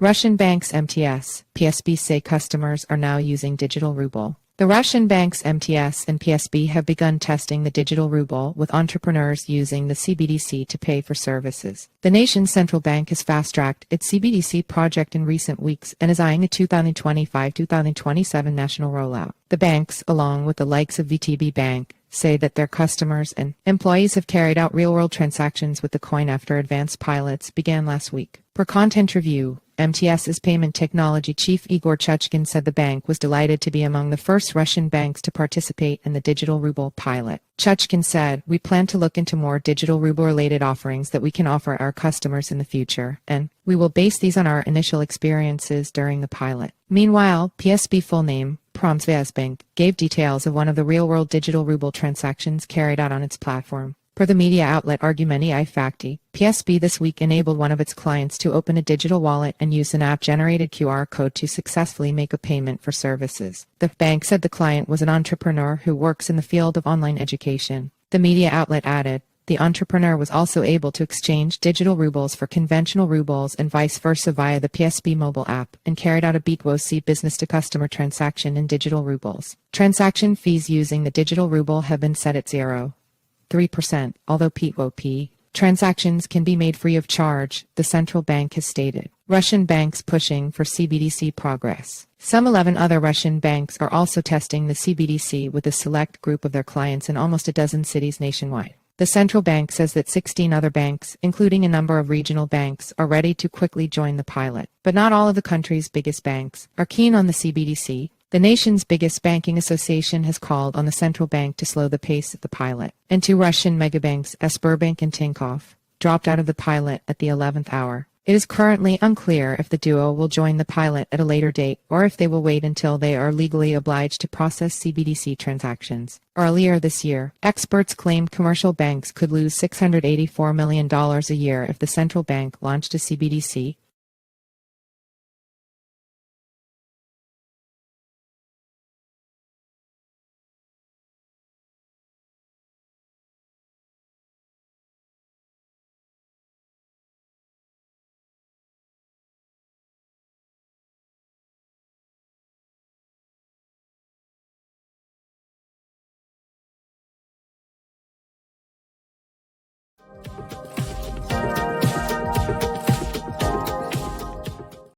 Russian banks MTS, PSB say customers are now using digital ruble. The Russian banks MTS and PSB have begun testing the digital ruble with entrepreneurs using the CBDC to pay for services. The nation's central bank has fast-tracked its CBDC project in recent weeks and is eyeing a 2025-2027 national rollout. The banks, along with the likes of VTB Bank, say that their customers and employees have carried out real-world transactions with the coin after advanced pilots began last week. Per Content Review, MTS's payment technology chief Igor Chuchkin said the bank was delighted to be among the first Russian banks to participate in the digital ruble pilot. Chuchkin said, "We plan to look into more digital ruble-related offerings that we can offer our customers in the future, and we will base these on our initial experiences during the pilot." Meanwhile, PSB full name, Promsvyazbank, gave details of one of the real-world digital ruble transactions carried out on its platform. Per the media outlet Argumenti I Fakti, PSB this week enabled one of its clients to open a digital wallet and use an app-generated QR code to successfully make a payment for services. The bank said the client was an entrepreneur who works in the field of online education. The media outlet added, the entrepreneur was also able to exchange digital rubles for conventional rubles and vice versa via the PSB mobile app and carried out a B2C business-to-customer transaction in digital rubles. Transaction fees using the digital ruble have been set at 0.3%, although P2P transactions can be made free of charge, the central bank has stated. Russian banks pushing for CBDC progress. Some 11 other Russian banks are also testing the CBDC with a select group of their clients in almost a dozen cities nationwide. The central bank says that 16 other banks, including a number of regional banks, are ready to quickly join the pilot. But not all of the country's biggest banks are keen on the CBDC. The nation's biggest banking association has called on the central bank to slow the pace of the pilot. And two Russian megabanks, Sberbank and Tinkoff, dropped out of the pilot at the 11th hour. It is currently unclear if the duo will join the pilot at a later date or if they will wait until they are legally obliged to process CBDC transactions. Earlier this year, experts claimed commercial banks could lose $684 million a year if the central bank launched a CBDC.